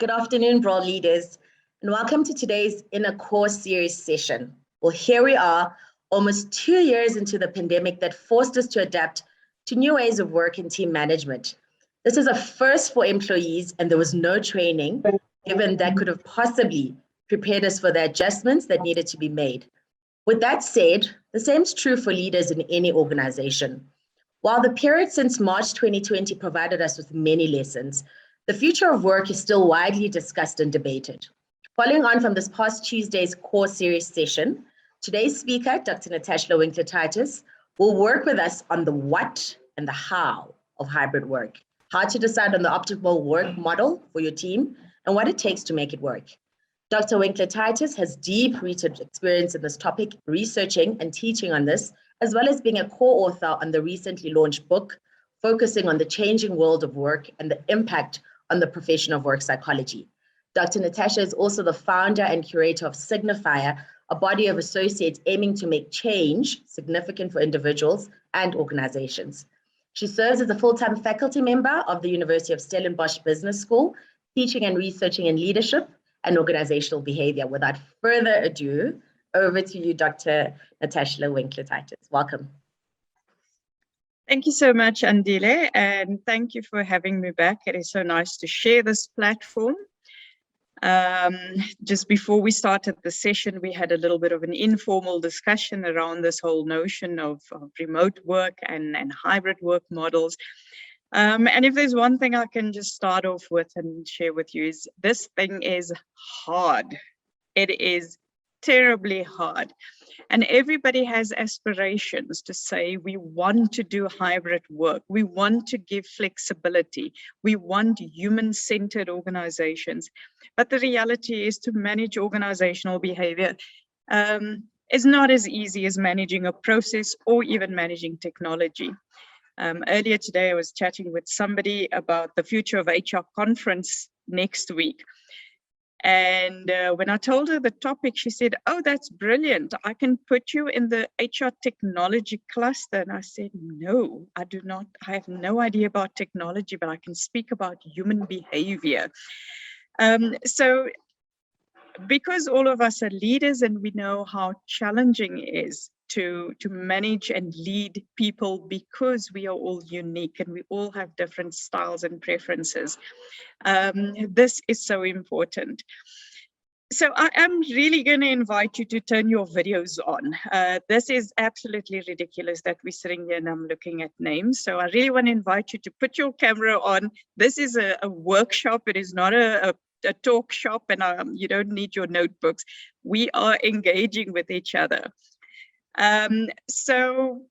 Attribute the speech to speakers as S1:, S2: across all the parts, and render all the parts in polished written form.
S1: Good afternoon, Broad leaders, and welcome to today's Inner Core series session. Well, here we are, almost 2 years into the pandemic that forced us to adapt to new ways of work and team management. This is a first for employees, and there was no training given that could have possibly prepared us for the adjustments that needed to be made. With that said, the same is true for leaders in any organization. While the period since March 2020 provided us with many lessons, the future of work is still widely discussed and debated. Following on from this past Tuesday's core series session, today's speaker, Dr. Natasha Winkler-Titus, will work with us on the what and the how of hybrid work, how to decide on the optimal work model for your team, and what it takes to make it work. Dr. Winkler-Titus has deep-rooted experience in this topic, researching and teaching on this, as well as being a co-author on the recently launched book, focusing on the changing world of work and the impact on the profession of work psychology. Dr. Natasha is also the founder and curator of Signifier, a body of associates aiming to make change significant for individuals and organizations. She serves as a full-time faculty member of the University of Stellenbosch Business School, teaching and researching in leadership and organizational behavior. Without further ado, over to you, Dr. Natasha Winkler-Titus. Welcome.
S2: Thank you so much, Andile, and thank you for having me back. It is so nice to share this platform. Just before we started the session, we had a little bit of an informal discussion around this whole notion of remote work and hybrid work models. And if there's one thing I can just start off with and share with you is this thing is hard. It is terribly hard. And everybody has aspirations to say, we want to do hybrid work. We want to give flexibility. We want human-centered organizations. But the reality is to manage organizational behavior is not as easy as managing a process or even managing technology. Earlier today, I was chatting with somebody about the Future of HR conference next week. And when I told her the topic, she said, "Oh, that's brilliant. I can put you in the HR technology cluster." And I said, "No, I do not. I have no idea about technology, but I can speak about human behavior." So because all of us are leaders and we know how challenging it is to manage and lead people because we are all unique and we all have different styles and preferences. This is so important. So I am really going to invite you to turn your videos on. This is absolutely ridiculous that we're sitting here and I'm looking at names. So I really want to invite you to put your camera on. This is a workshop. It is not a talk shop, and you don't need your notebooks. We are engaging with each other. So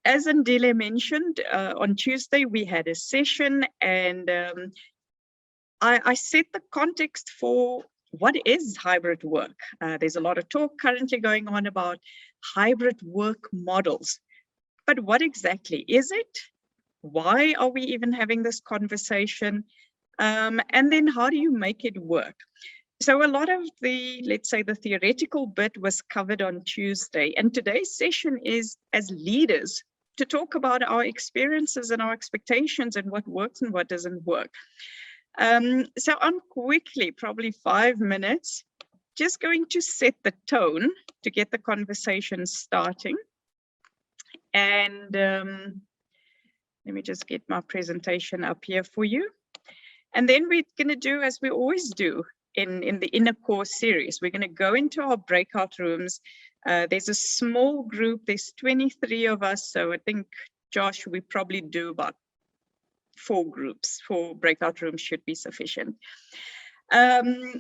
S2: as Andile mentioned, on Tuesday, we had a session, and I set the context for what is hybrid work. There's a lot of talk currently going on about hybrid work models, but what exactly is it? Why are we even having this conversation? And then how do you make it work? So a lot of the, let's say, the theoretical bit was covered on Tuesday. And today's session is, as leaders, to talk about our experiences and our expectations and what works and what doesn't work. So I'm quickly, probably 5 minutes, just going to set the tone to get the conversation starting. And let me just get my presentation up here for you. And then we're going to do as we always do in the Inner Core series. We're going to go into our breakout rooms. There's a small group. There's 23 of us. So I think, Josh, we probably do about 4 groups. 4 breakout rooms should be sufficient.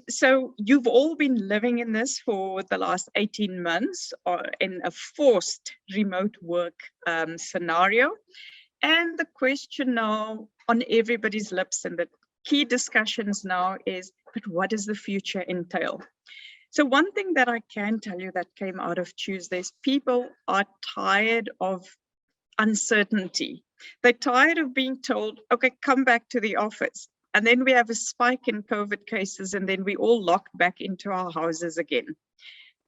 S2: So you've all been living in this for the last 18 months or in a forced remote work scenario. And the question now on everybody's lips and the key discussions now is, but what does the future entail? So one thing that I can tell you that came out of Tuesdays, people are tired of uncertainty. They're tired of being told, okay, come back to the office. And then we have a spike in COVID cases, and then we all locked back into our houses again.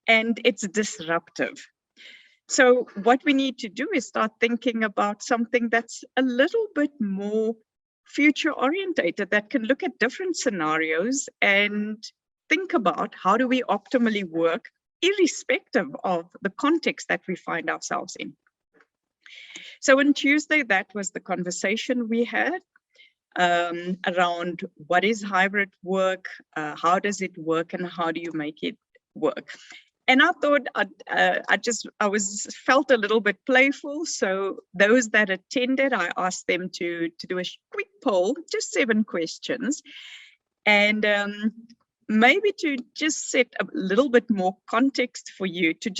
S2: And it's disruptive. So what we need to do is start thinking about something that's a little bit more future orientated, that can look at different scenarios and think about how do we optimally work irrespective of the context that we find ourselves in. So on Tuesday, that was the conversation we had around what is hybrid work, how does it work, and how do you make it work? And I thought I felt a little bit playful. So those that attended, I asked them to do a quick poll, just 7 questions, and maybe to just set a little bit more context for you, to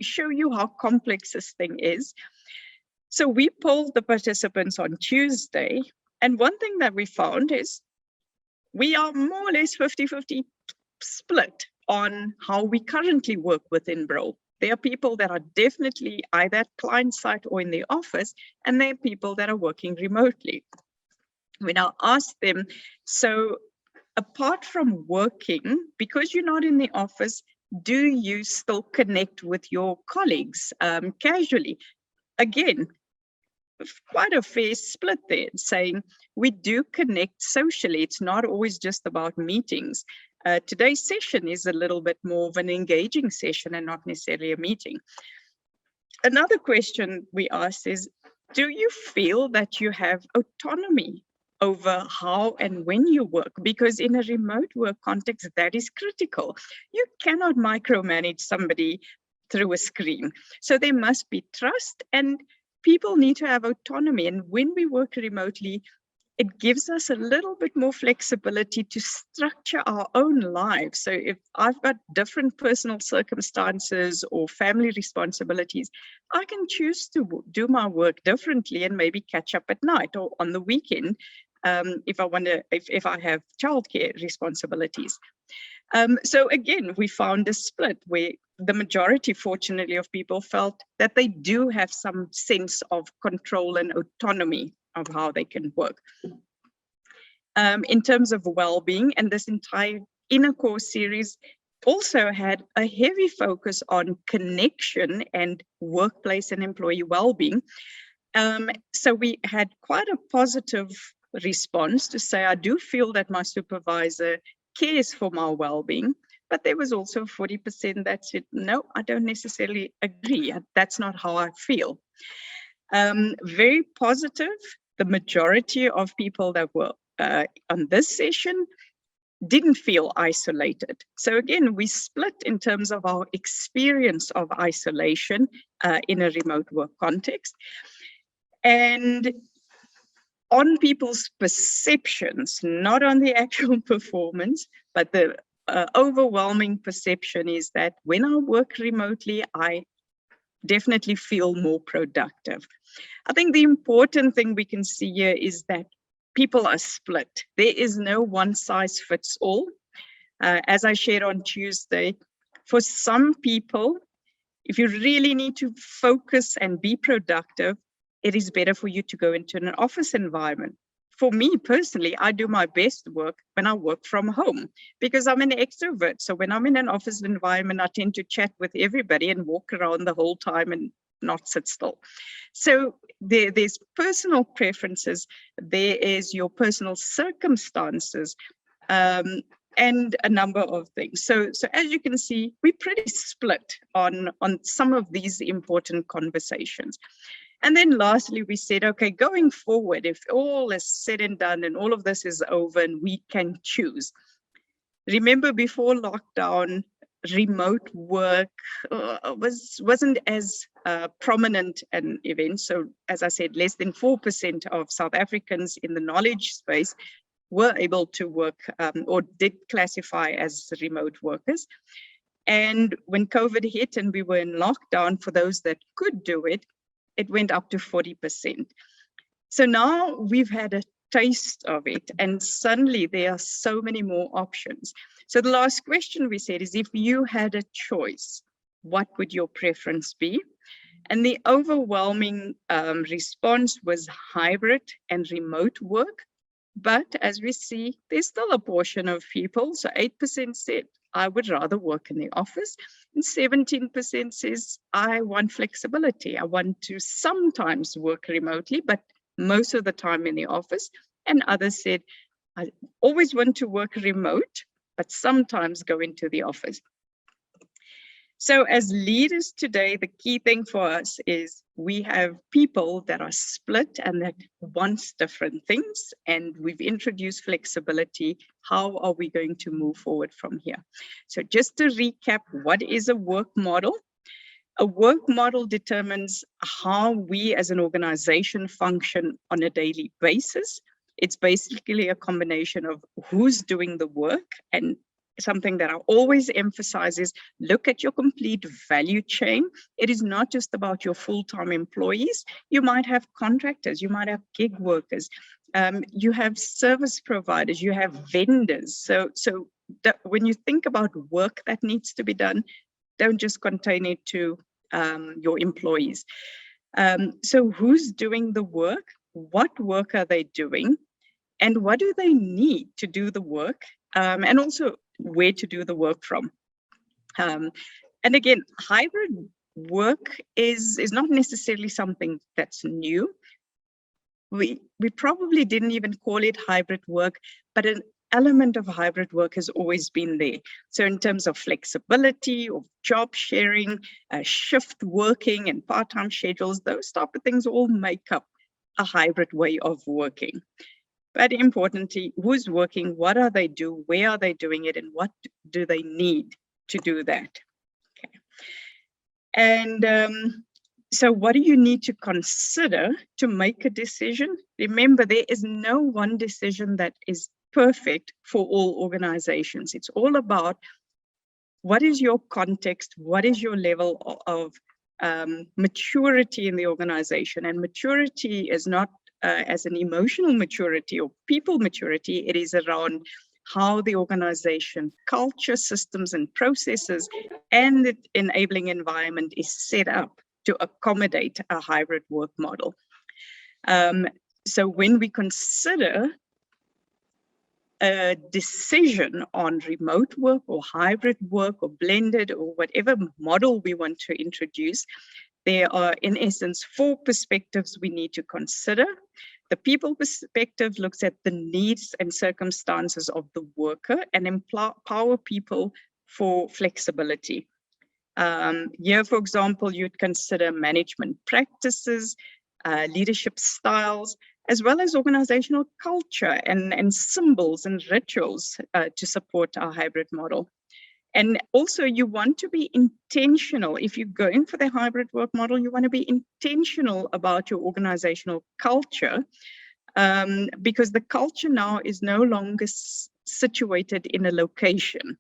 S2: show you how complex this thing is. So we polled the participants on Tuesday, and one thing that we found is we are more or less 50-50 split on how we currently work within Bro. There are people that are definitely either at client site or in the office, and there are people that are working remotely. We now asked them, so apart from working, because you're not in the office, do you still connect with your colleagues casually? Again, quite a fair split there, saying we do connect socially. It's not always just about meetings. Today's session is a little bit more of an engaging session and not necessarily a meeting. Another question we asked is, do you feel that you have autonomy over how and when you work? Because in a remote work context, that is critical. You cannot micromanage somebody through a screen. So there must be trust, and people need to have autonomy. And when we work remotely, it gives us a little bit more flexibility to structure our own lives. So if I've got different personal circumstances or family responsibilities, I can choose to do my work differently and maybe catch up at night or on the weekend if I have childcare responsibilities. So again, we found a split where the majority, fortunately, of people felt that they do have some sense of control and autonomy of how they can work. In terms of well-being, and this entire inner core series also had a heavy focus on connection and workplace and employee well-being. So we had quite a positive response to say, I do feel that my supervisor cares for my well-being, but there was also 40% that said, no, I don't necessarily agree. That's not how I feel. Very positive. The majority of people that were on this session didn't feel isolated. So again, we split in terms of our experience of isolation in a remote work context. And on people's perceptions, not on the actual performance, but the overwhelming perception is that when I work remotely, I definitely feel more productive. I think the important thing we can see here is that people are split. There is no one size fits all. As I shared on Tuesday, for some people, if you really need to focus and be productive, it is better for you to go into an office environment. For me personally, I do my best work when I work from home because I'm an extrovert. So when I'm in an office environment, I tend to chat with everybody and walk around the whole time and not sit still. So there's personal preferences, there is your personal circumstances, and a number of things. So as you can see, we're pretty split on some of these important conversations. And then lastly, we said, okay, going forward, if all is said and done and all of this is over and we can choose. Remember before lockdown, remote work wasn't as prominent an event. So as I said, less than 4% of South Africans in the knowledge space were able to work or did classify as remote workers. And when COVID hit and we were in lockdown, for those that could do it, it went up to 40%. So now we've had a taste of it and suddenly there are so many more options. So the last question we said is, if you had a choice, what would your preference be? And the overwhelming response was hybrid and remote work. But as we see, there's still a portion of people, so 8% said, I would rather work in the office, and 17% says, I want flexibility. I want to sometimes work remotely, but most of the time in the office. and others said, I always want to work remote, but sometimes go into the office. So as leaders today, the key thing for us is we have people that are split and that want different things, and we've introduced flexibility. How are we going to move forward from here? So just to recap, what is a work model? A work model determines how we as an organization function on a daily basis. It's basically a combination of who's doing the work, and something that I always emphasize is look at your complete value chain. It is not just about your full-time employees. You might have contractors, you might have gig workers, you have service providers, you have vendors. So when you think about work that needs to be done, don't just contain it to your employees. So who's doing the work? What work are they doing? And what do they need to do the work? And also where to do the work from. And again, hybrid work is not necessarily something that's new. We probably didn't even call it hybrid work, but an element of hybrid work has always been there. So in terms of flexibility, of job sharing, shift working and part-time schedules, those type of things all make up a hybrid way of working. But importantly, who's working, what are they doing, where are they doing it, and what do they need to do that? Okay. And so what do you need to consider to make a decision? Remember, there is no one decision that is perfect for all organizations. It's all about what is your context, what is your level of maturity in the organization. And maturity is not as an emotional maturity or people maturity, it is around how the organization culture, systems and processes and the enabling environment is set up to accommodate a hybrid work model. So when we consider a decision on remote work or hybrid work or blended or whatever model we want to introduce, there are, in essence, 4 perspectives we need to consider. The people perspective looks at the needs and circumstances of the worker and empower people for flexibility. Here, for example, you'd consider management practices, leadership styles, as well as organizational culture and symbols and rituals to support our hybrid model. And also you want to be intentional. If you're going for the hybrid work model, you want to be intentional about your organizational culture, because the culture now is no longer situated in a location.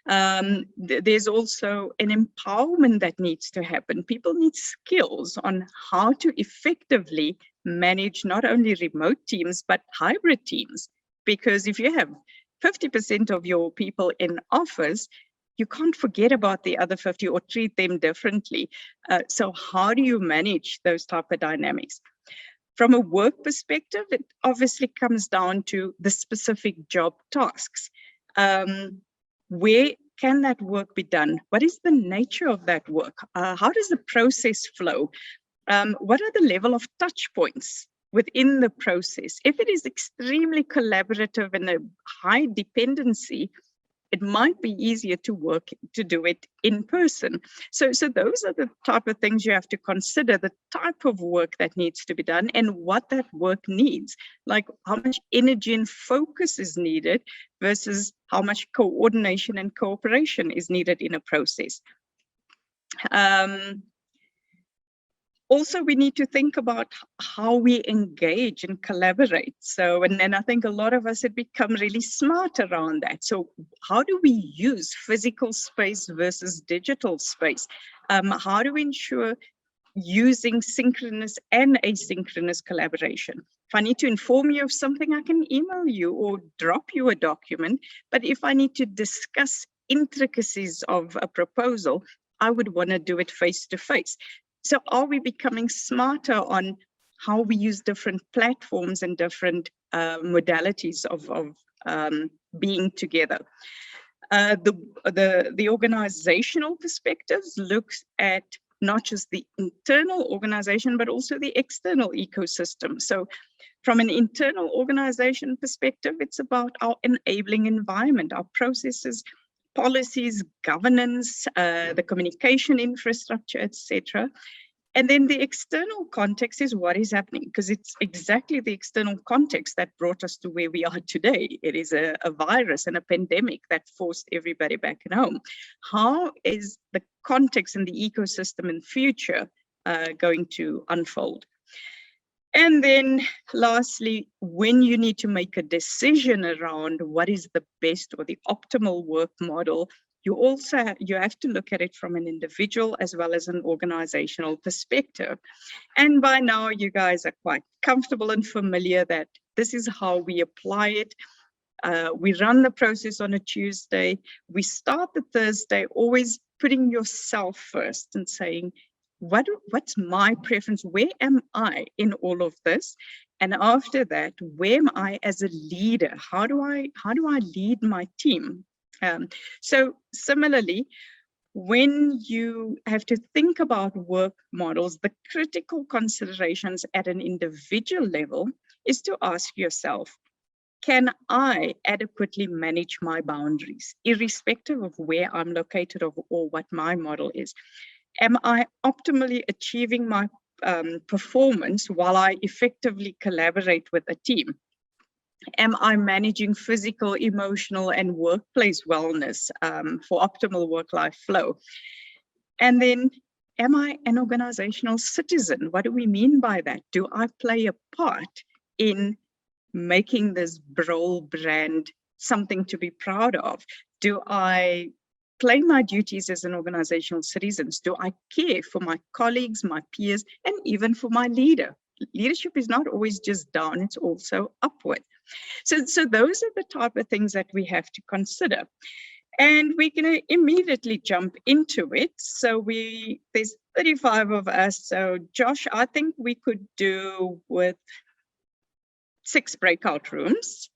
S2: There's also an empowerment that needs to happen. People need skills on how to effectively manage not only remote teams, but hybrid teams. Because if you have 50% of your people in office, you can't forget about the other 50 or treat them differently. So how do you manage those type of dynamics? From a work perspective, it obviously comes down to the specific job tasks. Where can that work be done? What is the nature of that work? How does the process flow? What are the level of touch points within the process? If it is extremely collaborative and a high dependency, it might be easier to do it in person. So those are the type of things you have to consider, the type of work that needs to be done and what that work needs, like how much energy and focus is needed versus how much coordination and cooperation is needed in a process. Also, we need to think about how we engage and collaborate. So, and then I think a lot of us have become really smart around that. So how do we use physical space versus digital space? How do we ensure using synchronous and asynchronous collaboration? If I need to inform you of something, I can email you or drop you a document. But if I need to discuss intricacies of a proposal, I would want to do it face to face. So are we becoming smarter on how we use different platforms and different modalities of being together? The organizational perspectives looks at not just the internal organization, but also the external ecosystem. So From an internal organization perspective, it's about our enabling environment, our processes, policies, governance, the communication infrastructure, etc. And then the external context is what is happening, because it's exactly the external context that brought us to where we are today. It is a virus and a pandemic that forced everybody back at home. How is the context and the ecosystem in the future going to unfold? And then lastly, when you need to make a decision around what is the best or the optimal work model, you have to look at it from an individual as well as an organizational perspective. And by now you guys are quite comfortable and familiar that this is how we apply it. We run the process on a Tuesday. We start the Thursday always putting yourself first and saying, what's my preference? Where am I in all of this? And after that, where am I as a leader? How do I lead my team? So similarly, when you have to think about work models, the critical considerations at an individual level is to ask yourself, can I adequately manage my boundaries, irrespective of where I'm located or what my model is? Am I optimally achieving my performance while I effectively collaborate with a team? Am I managing physical, emotional, and workplace wellness for optimal work-life flow? And then, am I an organizational citizen? What do we mean by that? Do I play a part in making this Broll brand something to be proud of? Do I play my duties as an organizational citizen? Do I care for my colleagues, my peers, and even for my leader? Leadership is not always just down, it's also upward. So those are the type of things that we have to consider. And we're going to immediately jump into it. So there's 35 of us. So Josh, I think we could do with 6 breakout rooms.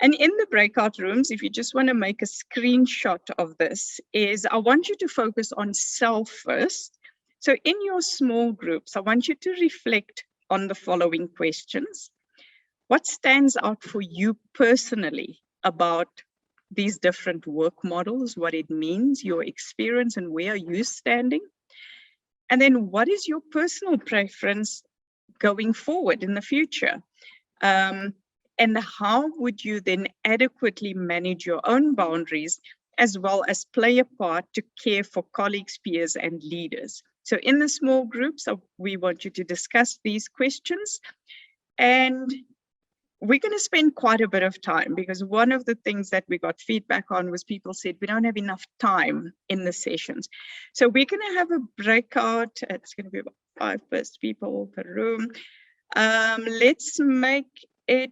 S2: And in the breakout rooms, if you just want to make a screenshot of this, is I want you to focus on self first. So in your small groups, I want you to reflect on the following questions. What stands out for you personally about these different work models, what it means, your experience, and where are you standing? And then what is your personal preference going forward in the future? And how would you then adequately manage your own boundaries as well as play a part to care for colleagues, peers, and leaders? So in the small groups, we want you to discuss these questions. And we're going to spend quite a bit of time, because one of the things that we got feedback on was people said we don't have enough time in the sessions. So we're going to have a breakout. It's going to be about 5+ people per room. Let's make it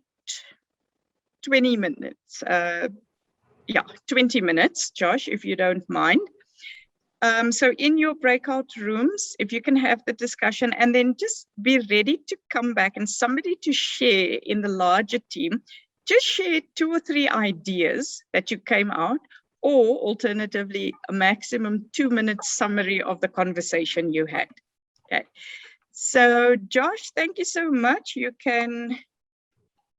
S2: 20 minutes. 20 minutes, Josh, if you don't mind. So in your breakout rooms, if you can have the discussion and then just be ready to come back and somebody to share in the larger team, just share 2 or 3 ideas that you came out, or alternatively, a maximum 2-minute summary of the conversation you had. Okay. So Josh, thank you so much. You can,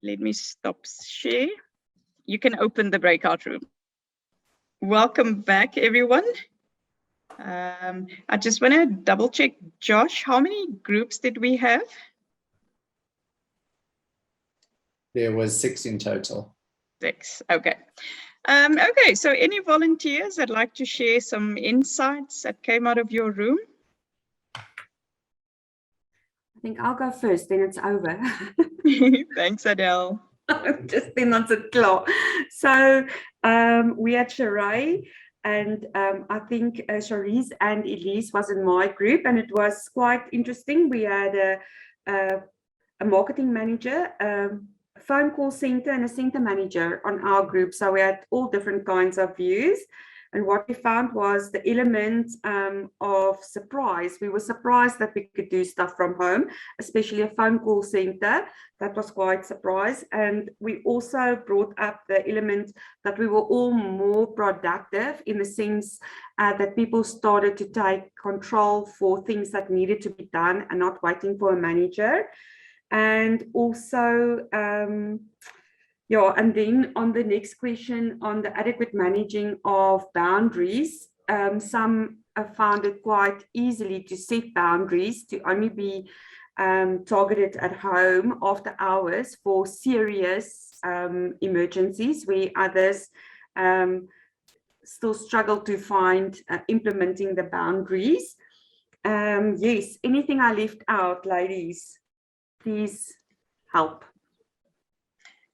S2: let me stop share. You can open the breakout room. Welcome back, everyone. I just want to double check, Josh, how many groups did we have?
S3: There was 6 in total.
S2: 6, okay. Okay, so any volunteers that'd like to share some insights that came out of your room?
S4: I think I'll go first, then it's over.
S2: Thanks, Adele.
S4: Just been on the clock. So we had Sheree, and I think Charisse and Elise was in my group, and it was quite interesting. We had a marketing manager, a phone call center, and a center manager on our group. So we had all different kinds of views. And what we found was the element of surprise. We were surprised that we could do stuff from home, especially a phone call center. That was quite surprised. And we also brought up the element that we were all more productive, in the sense that people started to take control for things that needed to be done and not waiting for a manager. And also, yeah, and then on the next question on the adequate managing of boundaries, some found it quite easily to set boundaries to only be targeted at home after hours for serious emergencies, where others still struggle to find implementing the boundaries. Yes, anything I left out, ladies, please help.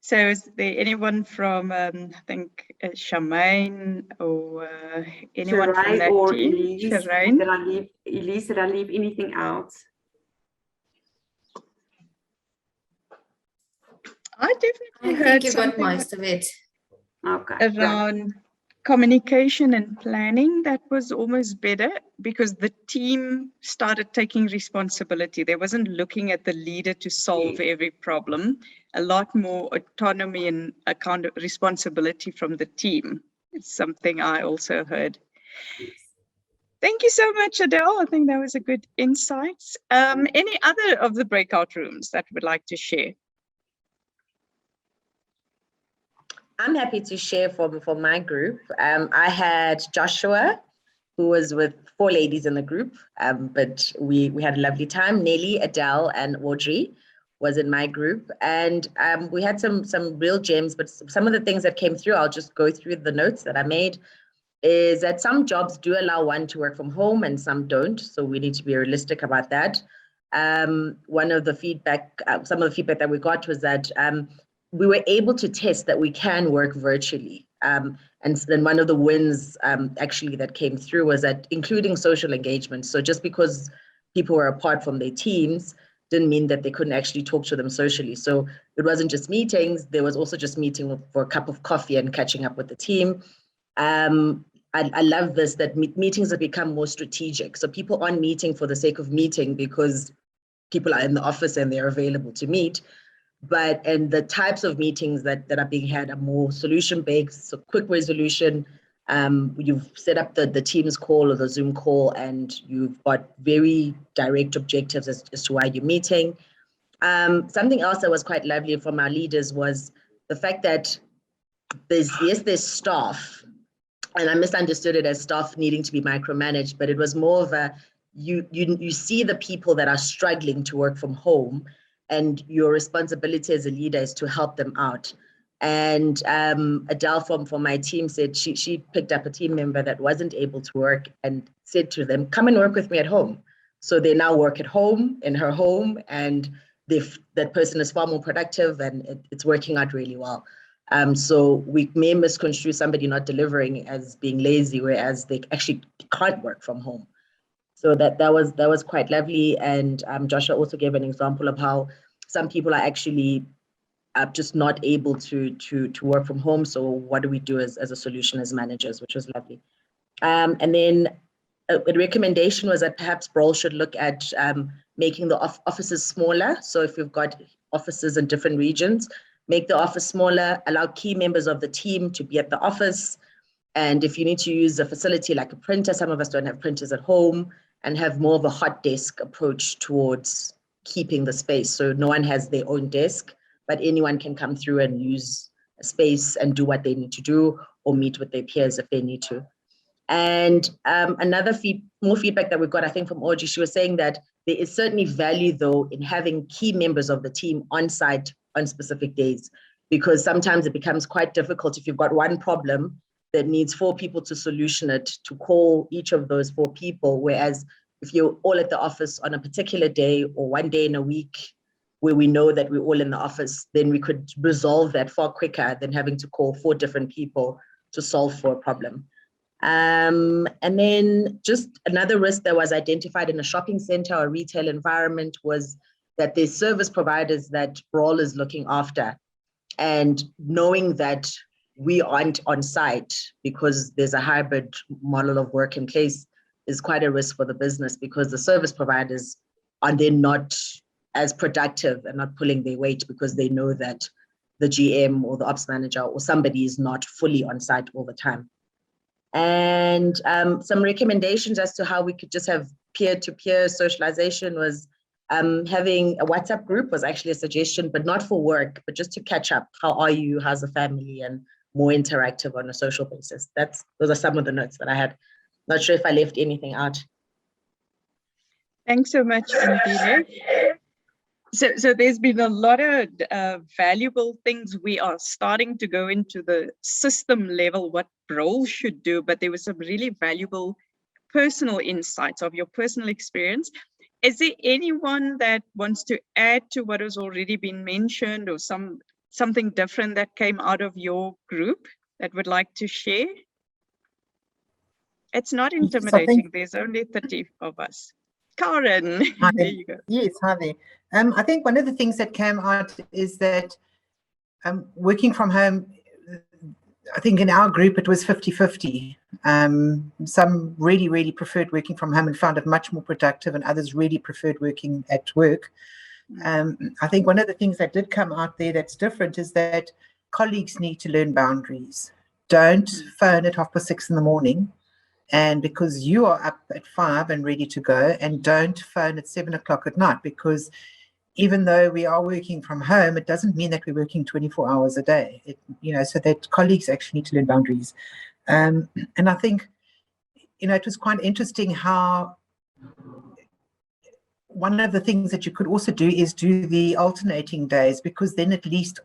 S2: So is there anyone from, I think, Charmaine or anyone from
S4: Shireen
S2: that
S4: or
S2: team?
S4: Elise,
S2: Shireen?
S4: did I leave anything out?
S2: I definitely
S5: I
S2: heard
S5: think you got
S2: something
S5: most of it.
S4: Okay. great.
S2: around communication and planning that was almost better because the team started taking responsibility. They wasn't looking at the leader to solve every problem. A lot more autonomy and account responsibility from the team. It's something I also heard. Thank you so much, Adele. I think that was a good insight. Any other of the breakout rooms that would like to share?
S1: I'm happy to share for my group. I had Joshua, who was with 4 ladies in the group, but we had a lovely time. Nelly, Adele, and Audrey was in my group, and we had some real gems. But some of the things that came through, I'll just go through the notes that I made. Is that some jobs do allow one to work from home and some don't, so we need to be realistic about that. One of the feedback, some of the feedback that we got was that we were able to test that we can work virtually. And then one of the wins actually that came through was that including social engagement. So just because people were apart from their teams didn't mean that they couldn't actually talk to them socially. So it wasn't just meetings, there was also just meeting for a cup of coffee and catching up with the team. I love this, that meetings have become more strategic. So people aren't meeting for the sake of meeting because people are in the office and they're available to meet. And the types of meetings that are being had are more solution-based, so quick resolution. You've set up the Teams call or the Zoom call, and you've got very direct objectives as to why you're meeting. Something else that was quite lovely from our leaders was the fact that there's staff, and I misunderstood it as staff needing to be micromanaged, but it was more of a, you see the people that are struggling to work from home, and your responsibility as a leader is to help them out. And Adele from my team said she picked up a team member that wasn't able to work and said to them, come and work with me at home. So they now work at home, in her home, and that person is far more productive, and it's working out really well. So we may misconstrue somebody not delivering as being lazy, whereas they actually can't work from home. So that was quite lovely. And Joshua also gave an example of how some people are actually just not able to work from home. So what do we do as a solution as managers, which was lovely. And then a recommendation was that perhaps Brawl should look at making the offices smaller. So if you've got offices in different regions, make the office smaller, allow key members of the team to be at the office. And if you need to use a facility like a printer, some of us don't have printers at home, and have more of a hot desk approach towards keeping the space. So no one has their own desk, but anyone can come through and use a space and do what they need to do, or meet with their peers if they need to. And another more feedback that we got, I think, from Audrey, she was saying that there is certainly value, though, in having key members of the team on site on specific days, because sometimes it becomes quite difficult if you've got one problem that needs 4 people to solution it, to call each of those 4 people. Whereas if you're all at the office on a particular day or one day in a week where we know that we're all in the office, then we could resolve that far quicker than having to call 4 different people to solve for a problem. And then just another risk that was identified in a shopping center or retail environment was that there's service providers that Brawl is looking after. And knowing that we aren't on site because there's a hybrid model of work in place is quite a risk for the business, because the service providers are then not as productive and not pulling their weight because they know that the GM or the ops manager or somebody is not fully on site all the time. And some recommendations as to how we could just have peer-to-peer socialization was Having a WhatsApp group was actually a suggestion, but not for work, but just to catch up. How are you? How's the family? And more interactive on a social basis. Those are some of the notes that I had. Not sure if I left anything out.
S2: Thanks so much, Andile. So there's been a lot of valuable things. We are starting to go into the system level, what roles should do, but there was some really valuable personal insights of your personal experience. Is there anyone that wants to add to what has already been mentioned, or something different that came out of your group that would like to share? It's not intimidating. There's only 30 of us. Karen, there you go.
S5: Yes, hi there. I think one of the things that came out is that working from home, I think in our group it was 50-50. Some really, really preferred working from home and found it much more productive, and others really preferred working at work. I think one of the things that did come out there that's different is that colleagues need to learn boundaries. Don't phone at 6:30 in the morning, and because you are up at 5 and ready to go, and don't phone at 7 o'clock at night, because even though we are working from home, it doesn't mean that we're working 24 hours a day. So that colleagues actually need to learn boundaries. And I think, it was quite interesting how one of the things that you could also do is do the alternating days, because then at least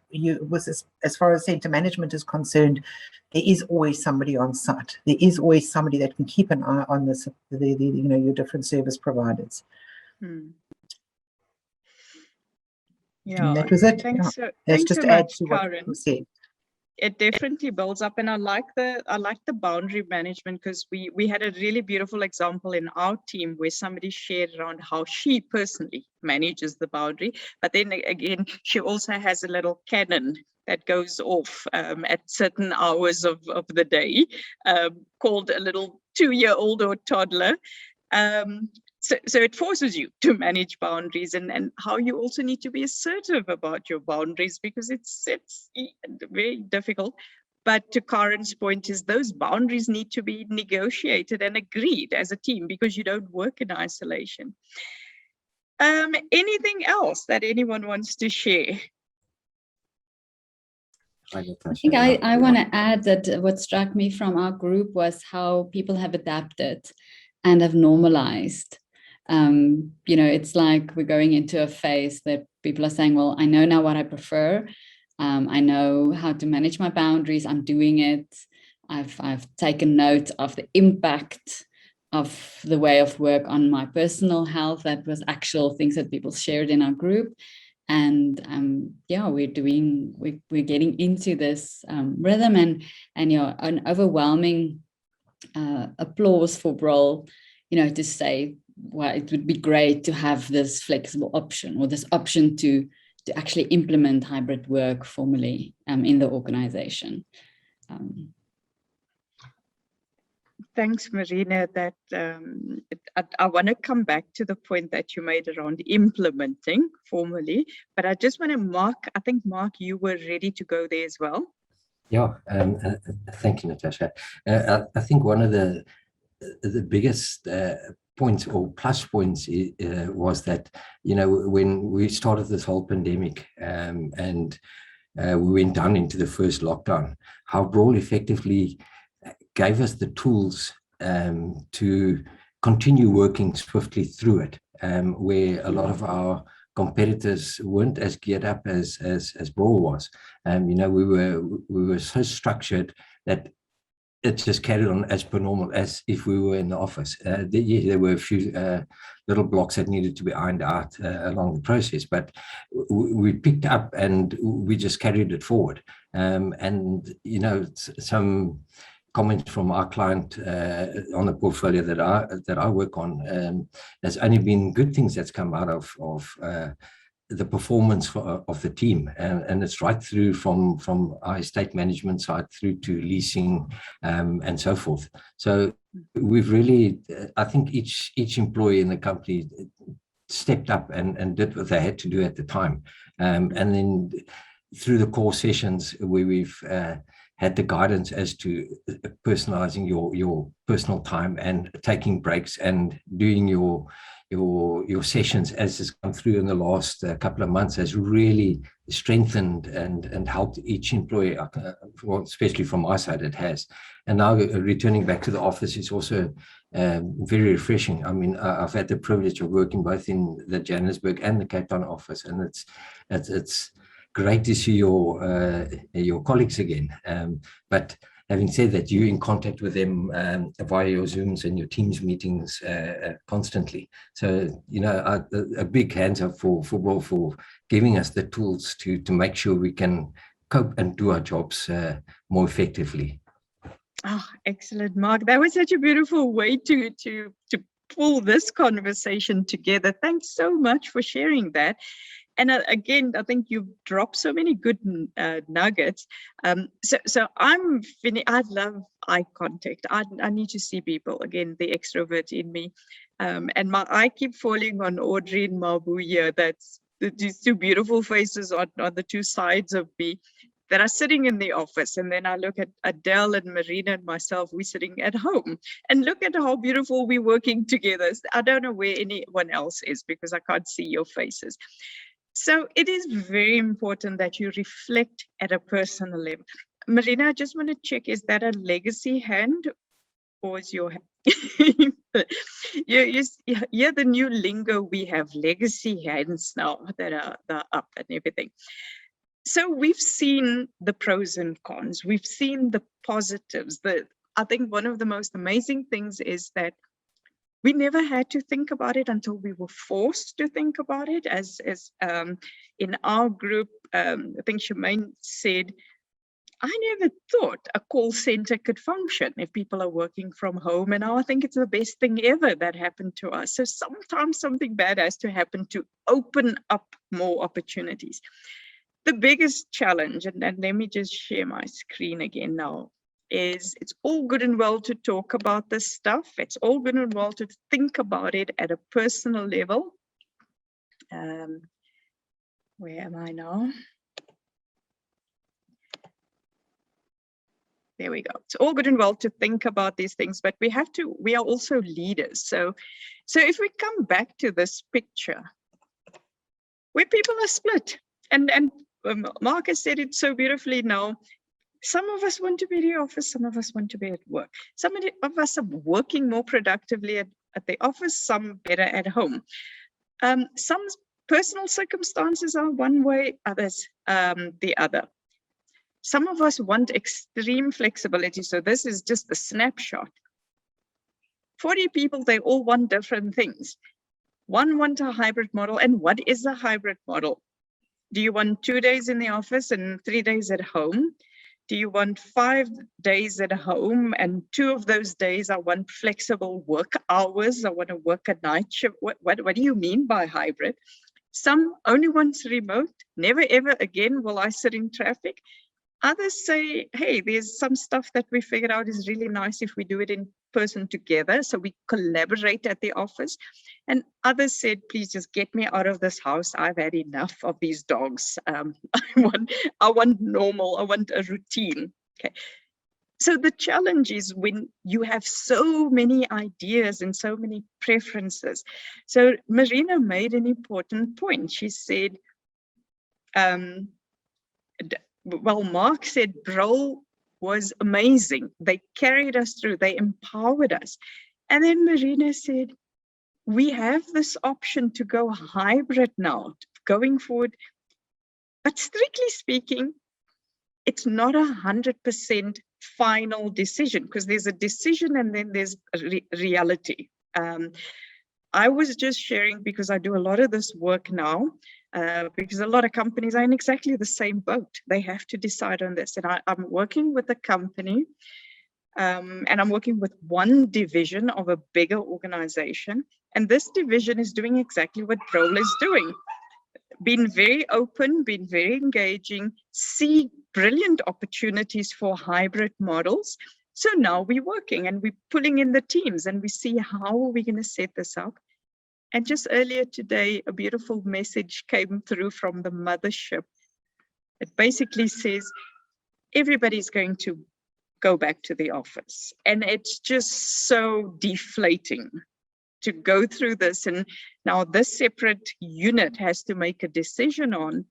S5: as far as center management is concerned, there is always somebody on site. There is always somebody that can keep an eye on your different service providers.
S2: Yeah,
S5: and that was it.
S2: Thanks
S5: That's just
S2: so
S5: to add
S2: much,
S5: to what
S2: Karen.
S5: you said.
S2: It definitely builds up, and I like the boundary management, because we had a really beautiful example in our team where somebody shared around how she personally manages the boundary, but then again she also has a little cannon that goes off at certain hours of the day, called a little 2-year-old or toddler. So it forces you to manage boundaries, and how you also need to be assertive about your boundaries, because it's very difficult. But to Karen's point is those boundaries need to be negotiated and agreed as a team, because you don't work in isolation. Anything else that anyone wants to share?
S6: I think I want to add that what struck me from our group was how people have adapted and have normalized. It's like we're going into a phase that people are saying, well, I know now what I prefer. I know how to manage my boundaries. I'm doing it. I've taken note of the impact of the way of work on my personal health. That was actual things that people shared in our group. And we're getting into this rhythm, and an overwhelming applause for Brol, to say, well, it would be great to have this flexible option, or this option to actually implement hybrid work formally in the organization.
S2: Thanks, Marina. That I want to come back to the point that you made around implementing formally, but I just want to I think Mark, you were ready to go there as well.
S7: Yeah, thank you, Natasha. I think one of the biggest points or plus points was that, when we started this whole pandemic and we went down into the first lockdown, how Brol effectively gave us the tools to continue working swiftly through it, where a lot of our competitors weren't as geared up as Brol was. We were so structured that it just carried on as per normal, as if we were in the office. There were a few little blocks that needed to be ironed out along the process, but we picked up and we just carried it forward. Some comments from our client on the portfolio that I work on, there's only been good things that's come out of the performance of the team, and it's right through from our estate management side through to leasing and so forth. So we've really, I think each employee in the company stepped up and did what they had to do at the time, and then through the core sessions where we've had the guidance as to personalizing your personal time and taking breaks and doing your sessions as has come through in the last couple of months has really strengthened and helped each employee, well, especially from my side it has. And now returning back to the office is also very refreshing. I mean, I've had the privilege of working both in the Johannesburg and the Cape Town office, and it's great to see your colleagues again. But having said that, you're in contact with them via your Zooms and your Teams meetings constantly. So, you know, a big hands up for Will for giving us the tools to make sure we can cope and do our jobs more effectively.
S2: Oh, excellent, Mark. That was such a beautiful way to pull this conversation together. Thanks so much for sharing that. And again, I think you've dropped so many good nuggets. So I'm finished. I love eye contact. I need to see people. Again, the extrovert in me. And I keep falling on Audrey and Mabu here. That's these two beautiful faces on the two sides of me that are sitting in the office. And then I look at Adele and Marina and myself, we're sitting at home. And look at how beautiful we're working together. I don't know where anyone else is because I can't see your faces. So it is very important that you reflect at a personal level. Marina, I just want to check, is that a legacy hand or is your hand? Yeah, the new lingo, we have legacy hands now that are up and everything. So we've seen the pros and cons. We've seen the positives. I think one of the most amazing things is that we never had to think about it until we were forced to think about it. As in our group, I think Shemaine said, I never thought a call center could function if people are working from home. And now I think it's the best thing ever that happened to us. So sometimes something bad has to happen to open up more opportunities. The biggest challenge, and let me just share my screen again now, is it's all good and well to talk about this stuff. It's all good and well to think about it at a personal level. Where am I now? There we go. It's all good and well to think about these things, but we are also leaders. So if we come back to this picture where people are split, and Mark has said it so beautifully now, some of us want to be in the office, some of us want to be at work. Some of us are working more productively at the office, some better at home. Some personal circumstances are one way, others the other. Some of us want extreme flexibility. So this is just a snapshot. 40 people, they all want different things. One want a hybrid model. And what is a hybrid model? Do you want 2 days in the office and 3 days at home? Do you want 5 days at home and 2 of those days I want flexible work hours? I want to work a night shift. What do you mean by hybrid? Some only want remote. Never ever again will I sit in traffic. Others say, hey, there's some stuff that we figured out is really nice if we do it in person together. So we collaborate at the office. And others said, please just get me out of this house. I've had enough of these dogs. I want normal, I want a routine. Okay. So the challenge is when you have so many ideas and so many preferences. So Marina made an important point. She said, well, Mark said Brol was amazing. They carried us through, they empowered us. And then Marina said, we have this option to go hybrid now, going forward. But strictly speaking, it's not 100% final decision because there's a decision and then there's a reality. I was just sharing because I do a lot of this work now. Because a lot of companies are in exactly the same boat. They have to decide on this. And I'm working with a company and I'm working with one division of a bigger organization. And this division is doing exactly what Brol is doing. Been very open, been very engaging, see brilliant opportunities for hybrid models. So now we're working and we're pulling in the teams and we see how are we going to set this up. And just earlier today, a beautiful message came through from the mothership. It basically says, everybody's going to go back to the office. And it's just so deflating to go through this. And now this separate unit has to make a decision on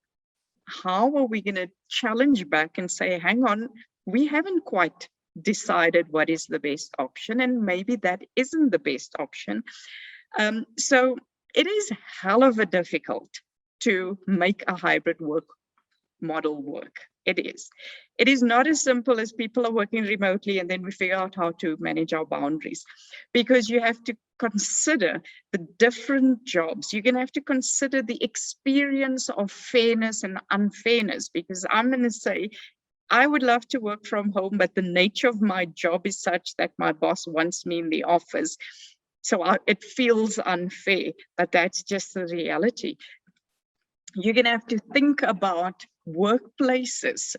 S2: how are we going to challenge back and say, hang on, we haven't quite decided what is the best option, and maybe that isn't the best option. So it is hell of a difficult to make a hybrid work model work. It is. It is not as simple as people are working remotely and then we figure out how to manage our boundaries, because you have to consider the different jobs. You're going to have to consider the experience of fairness and unfairness, because I'm going to say, I would love to work from home, but the nature of my job is such that my boss wants me in the office. So it feels unfair, but that's just the reality. You're going to have to think about workplaces.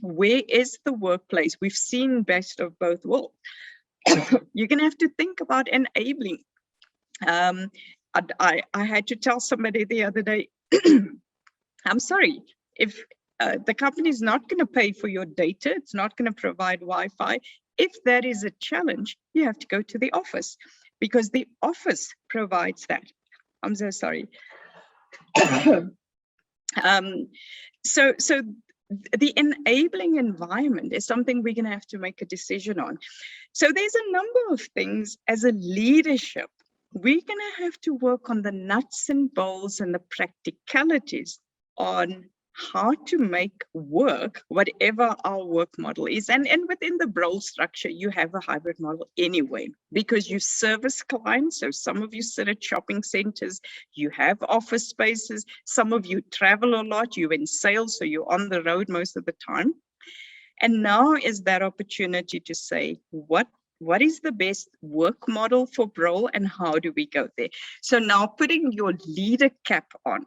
S2: Where is the workplace? We've seen best of both worlds. You're going to have to think about enabling. I had to tell somebody the other day, I'm sorry, if the company is not going to pay for your data, it's not going to provide Wi-Fi. If that is a challenge, you have to go to the office, because the office provides that. I'm so sorry. So the enabling environment is something we're going to have to make a decision on. So there's a number of things as a leadership. We're going to have to work on the nuts and bolts and the practicalities on how to make work whatever our work model is. And within the role structure, you have a hybrid model anyway, because you service clients. So some of you sit at shopping centers, you have office spaces, some of you travel a lot, you're in sales, so you're on the road most of the time. And now is that opportunity to say, what is the best work model for role and how do we go there? So now putting your leader cap on,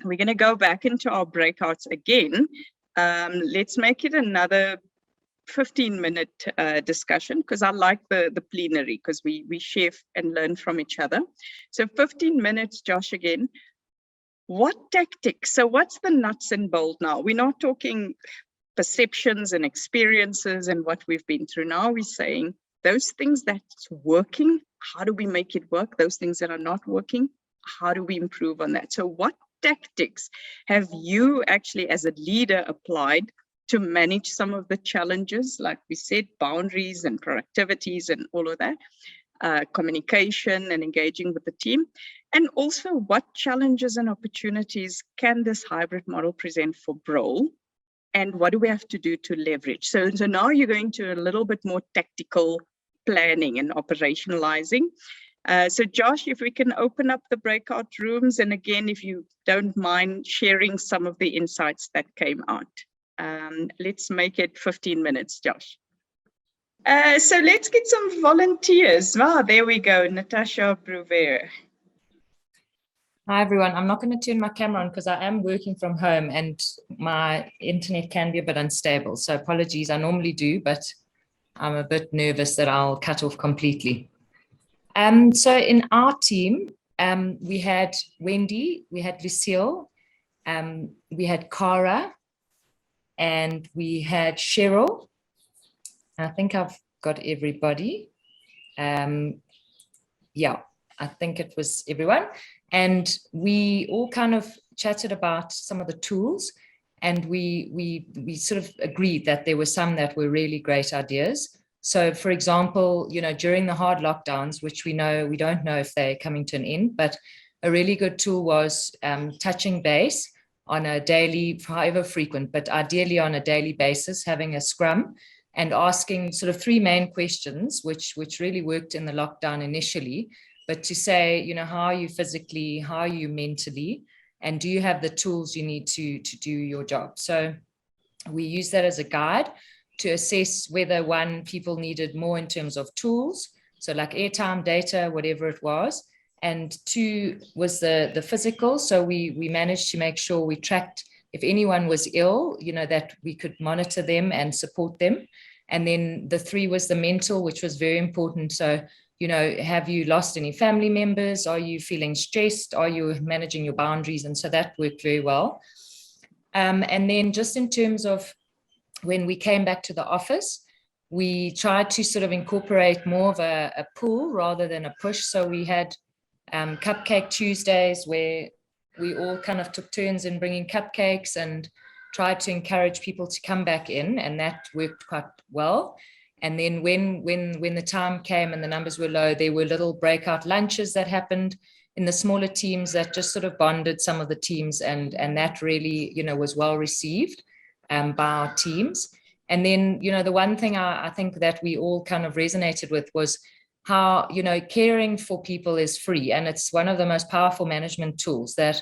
S2: we're going to go back into our breakouts again. Let's make it another 15-minute discussion, because I like the plenary, because we share and learn from each other. So 15 minutes, Josh, again. What tactics? So what's the nuts and bolts now? We're not talking perceptions and experiences and what we've been through. Now we're saying those things that's working, how do we make it work? Those things that are not working, how do we improve on that? So what tactics have you actually as a leader applied to manage some of the challenges, like we said, boundaries and productivities and all of that, communication and engaging with the team? And also, what challenges and opportunities can this hybrid model present for role? And what do we have to do to leverage? So now you're going to a little bit more tactical planning and operationalizing. So Josh, if we can open up the breakout rooms, and again, if you don't mind sharing some of the insights that came out. Let's make it 15 minutes, Josh. So let's get some volunteers. Wow, there we go, Natasha Bruver.
S8: Hi everyone, I'm not going to turn my camera on because I am working from home and my internet can be a bit unstable. So apologies, I normally do, but I'm a bit nervous that I'll cut off completely. So in our team, we had Wendy, we had Lucille, we had Cara, and we had Cheryl. I think I've got everybody. Yeah, I think it was everyone. And we all kind of chatted about some of the tools, and we sort of agreed that there were some that were really great ideas. So for example, you know, during the hard lockdowns, which we don't know if they're coming to an end, but a really good tool was touching base on a daily, however frequent, but ideally on a daily basis, having a scrum and asking sort of 3 main questions, which really worked in the lockdown initially, but to say, you know, how are you physically, how are you mentally, and do you have the tools you need to do your job? So we use that as a guide to assess whether people needed more in terms of tools, so like airtime, data, whatever it was, and 2 was the physical. So we managed to make sure we tracked if anyone was ill, you know, that we could monitor them and support them. And then the 3 was the mental, which was very important. So, you know, have you lost any family members? Are you feeling stressed? Are you managing your boundaries? And so that worked very well. And then just in terms of when we came back to the office, we tried to sort of incorporate more of a pull rather than a push. So we had Cupcake Tuesdays where we all kind of took turns in bringing cupcakes and tried to encourage people to come back in, and that worked quite well. And then when the time came and the numbers were low, there were little breakout lunches that happened in the smaller teams that just sort of bonded some of the teams, and that really, was well received by our teams. And then, the one thing I think that we all kind of resonated with was how, caring for people is free. And it's one of the most powerful management tools that,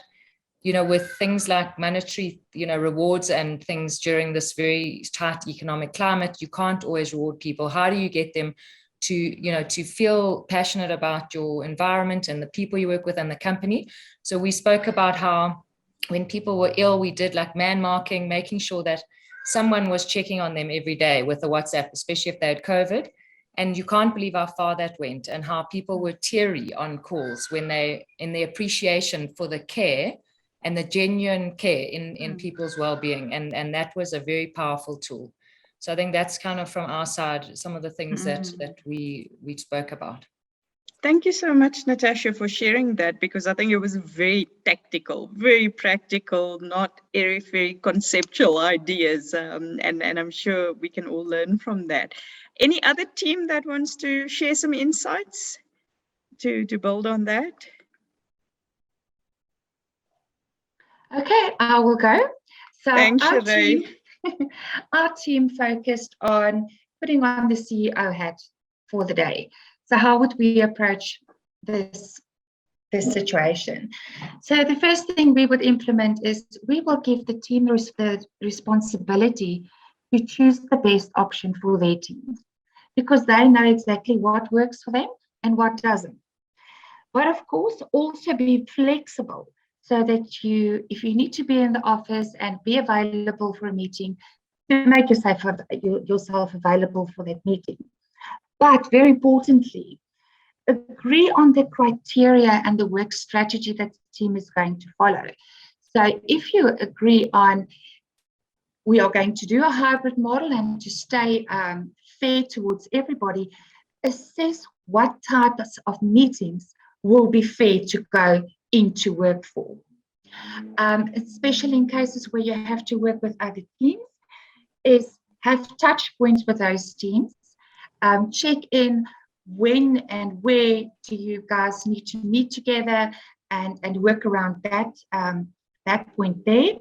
S8: with things like monetary, rewards and things during this very tight economic climate, you can't always reward people. How do you get them to feel passionate about your environment and the people you work with and the company? So we spoke about how when people were ill, we did like man marking, making sure that someone was checking on them every day with a WhatsApp, especially if they had COVID. And you can't believe how far that went, and how people were teary on calls when they, in their appreciation for the care and the genuine care in people's well-being. And that was a very powerful tool. So I think that's kind of from our side, some of the things that we spoke about.
S2: Thank you so much, Natasha, for sharing that, because I think it was very tactical, very practical, not very conceptual ideas. And I'm sure we can all learn from that. Any other team that wants to share some insights to build on that?
S9: Okay, I will go. So
S2: Thanks, Sheree.
S9: Our team focused on putting on the CEO hat for the day. So how would we approach this situation? So the first thing we would implement is we will give the team the responsibility to choose the best option for their team, because they know exactly what works for them and what doesn't. But of course, also be flexible so that if you need to be in the office and be available for a meeting, to make yourself available for that meeting. But very importantly, agree on the criteria and the work strategy that the team is going to follow. So if you agree on, we are going to do a hybrid model and to stay fair towards everybody, assess what types of meetings will be fair to go into work for. Especially in cases where you have to work with other teams, is have touch points with those teams. Check in when and where do you guys need to meet together and work around that point there.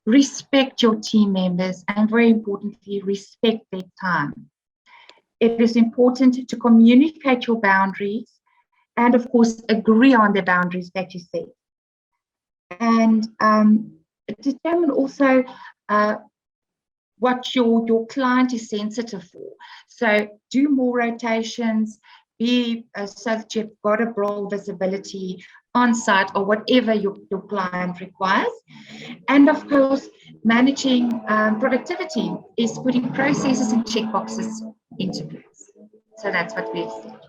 S9: Respect your team members, and very importantly, respect their time. It is important to communicate your boundaries and of course agree on the boundaries that you set. And determine also what your client is sensitive for. So do more rotations, be so that you've got a broad visibility on site or whatever your client requires. And of course, managing productivity is putting processes and checkboxes into place. So that's what we've said.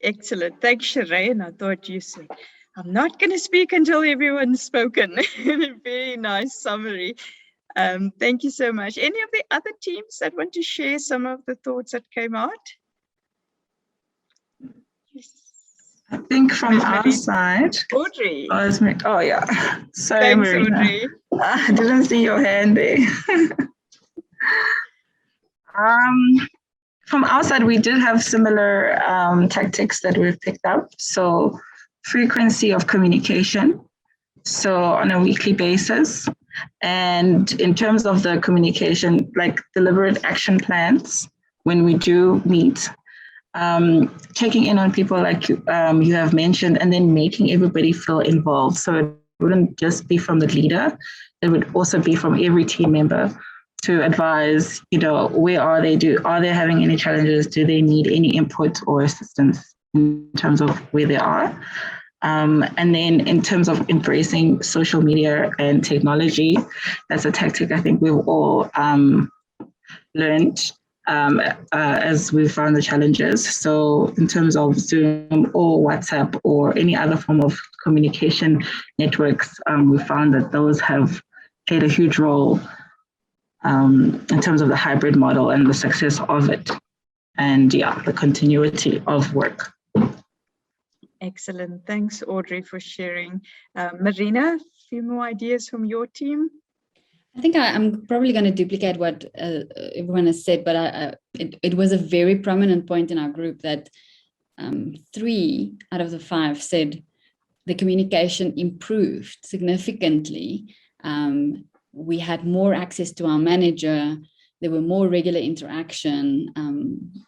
S2: Excellent. Thanks, Sheree. And I thought you said, I'm not going to speak until everyone's spoken. A very nice summary. Thank you so much. Any of the other teams that want to share some of the thoughts that came out? Yes.
S10: I think from our side,
S2: Audrey.
S10: Oh yeah, sorry,
S2: Thanks,
S10: Marina.
S2: Audrey.
S10: I didn't see your hand there. From our side, we did have similar tactics that we've picked up. So frequency of communication, so on a weekly basis. And in terms of the communication, like deliberate action plans when we do meet, checking in on people like you have mentioned, and then making everybody feel involved. So it wouldn't just be from the leader, it would also be from every team member to advise, where are they having any challenges? Do they need any input or assistance in terms of where they are? And then in terms of embracing social media and technology, that's a tactic I think we've all learned as we found the challenges. So in terms of Zoom or WhatsApp or any other form of communication networks, we found that those have played a huge role in terms of the hybrid model and the success of it, and yeah, the continuity of work.
S2: Excellent. Thanks, Audrey, for sharing. Marina, a few more ideas from your team?
S6: I think I'm probably going to duplicate what everyone has said, but it was a very prominent point in our group that 3 out of the 5 said the communication improved significantly. We had more access to our manager. There were more regular interaction.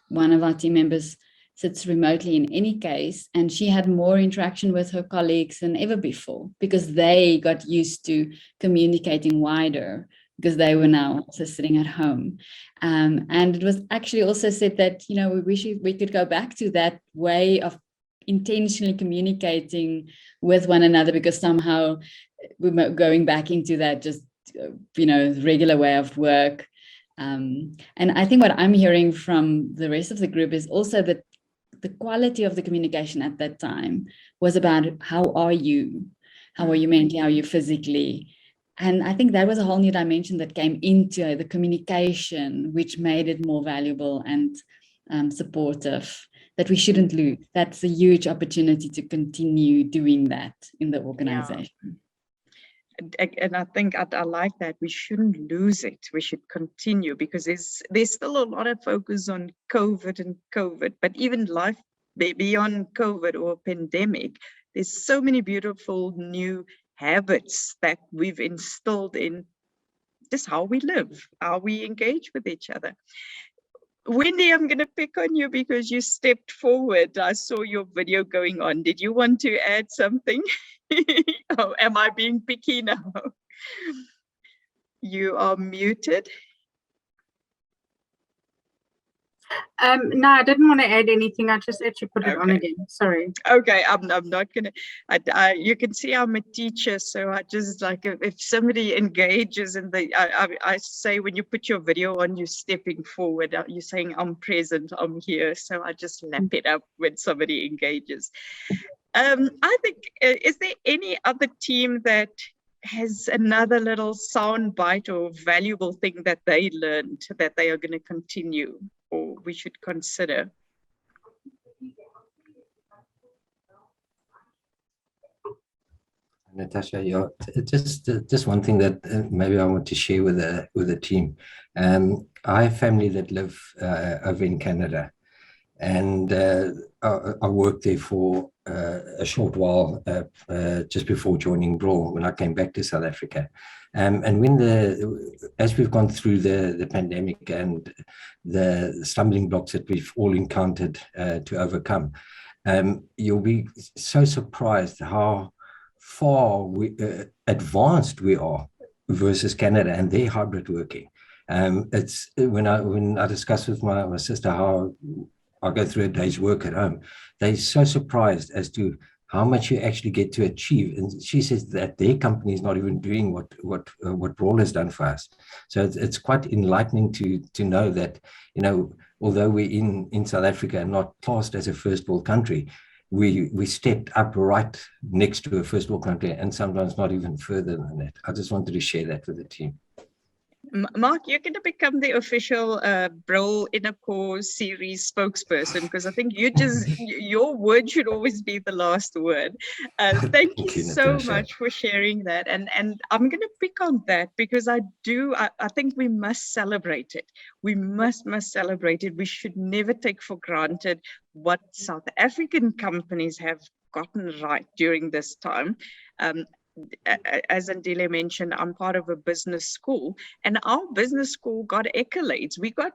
S6: One of our team members sits remotely in any case, and she had more interaction with her colleagues than ever before because they got used to communicating wider because they were now also sitting at home. And it was actually also said that, you know, we wish we could go back to that way of intentionally communicating with one another, because somehow we're going back into that just, you know, regular way of work. And I think what I'm hearing from the rest of the group is also that the quality of the communication at that time was about how are you mentally, how are you physically? And I think that was a whole new dimension that came into the communication, which made it more valuable and supportive, that we shouldn't lose. That's a huge opportunity to continue doing that in the organization.
S2: Yeah. And I think I like that. We shouldn't lose it. We should continue, because there's still a lot of focus on COVID, but even life beyond COVID or pandemic, there's so many beautiful new habits that we've instilled in just how we live, how we engage with each other. Wendy, I'm going to pick on you because you stepped forward. I saw your video going on. Did you want to add something? Oh, am I being picky now? You are muted.
S11: No, I didn't want to add anything. I just actually put it on again. Sorry.
S2: Okay, I'm not gonna. You can see I'm a teacher, so I just like if somebody engages and I say when you put your video on, you're stepping forward. You're saying I'm present, I'm here. So I just lap it up when somebody engages. I think, is there any other team that has another little sound bite or valuable thing that they learned that they are going to continue or we should consider?
S7: Natasha, just one thing that maybe I want to share with the team. I have family that live over in Canada, and I worked there for a short while just before joining Brawl when I came back to South Africa. And as we've gone through the pandemic and the stumbling blocks that we've all encountered to overcome, you'll be so surprised how far advanced we are versus Canada and their hybrid working. It's when I discuss with my sister how I go through a day's work at home, they're so surprised as to how much you actually get to achieve. And she says that their company is not even doing what Brawl has done for us. So it's quite enlightening to know that, you know, although we're in South Africa and not classed as a first world country, we stepped up right next to a first world country, and sometimes not even further than that. I just wanted to share that with the team.
S2: Mark, you're going to become the official Brawl Inner Core series spokesperson, because I think your word should always be the last word. Thank you so much for sharing that. And I'm going to pick on that because I think we must celebrate it. We must celebrate it. We should never take for granted what South African companies have gotten right during this time. As Andile mentioned, I'm part of a business school, and our business school got accolades. We got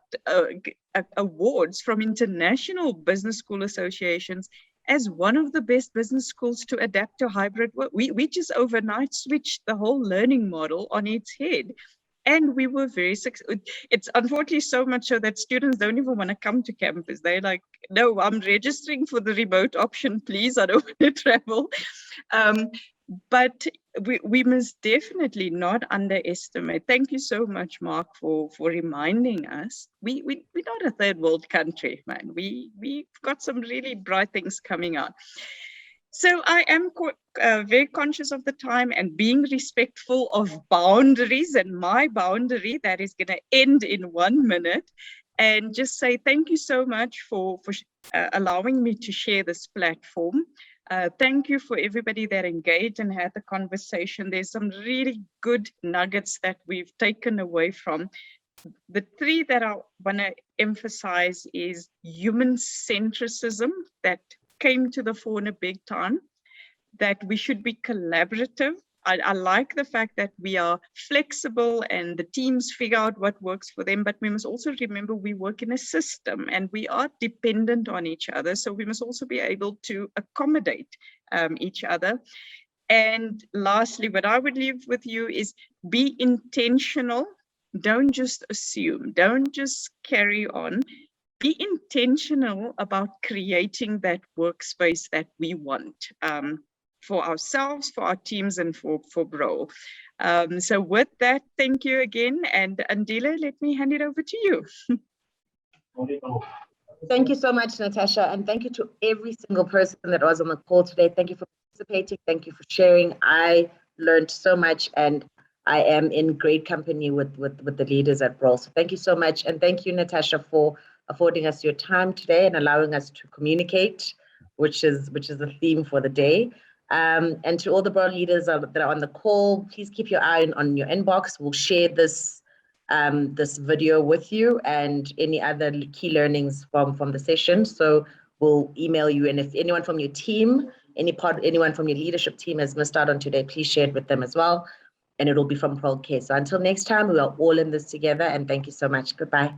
S2: awards from international business school associations as one of the best business schools to adapt to hybrid work. We just overnight switched the whole learning model on its head. And we were very successful. It's unfortunately so much so that students don't even want to come to campus. They're like, no, I'm registering for the remote option, please. I don't want to travel. But we must definitely not underestimate. Thank you so much, Mark, for reminding us. We're not a third world country, man. We've got some really bright things coming out. So I am very conscious of the time and being respectful of boundaries, and my boundary that is going to end in 1 minute, and just say thank you so much for allowing me to share this platform. Thank you for everybody that engaged and had the conversation. There's some really good nuggets that we've taken away from. The 3 that I want to emphasize is human centricism that came to the fore in a big time, that we should be collaborative. I like the fact that we are flexible and the teams figure out what works for them, but we must also remember we work in a system and we are dependent on each other. So we must also be able to accommodate each other. And lastly, what I would leave with you is be intentional. Don't just assume, don't just carry on. Be intentional about creating that workspace that we want. For ourselves, for our teams, and for Bro. So with that, thank you again. And Andile, let me hand it over to you.
S1: Thank you so much, Natasha. And thank you to every single person that was on the call today. Thank you for participating. Thank you for sharing. I learned so much and I am in great company with the leaders at Bro. So thank you so much. And thank you, Natasha, for affording us your time today and allowing us to communicate, which is the theme for the day. And to all the Bro leaders that are on the call, please keep your eye on your inbox. We'll share this video with you and any other key learnings from the session. So we'll email you. And if anyone from your team, anyone from your leadership team has missed out on today, please share it with them as well. And it'll be from Pearl Care. So until next time, we are all in this together. And thank you so much. Goodbye.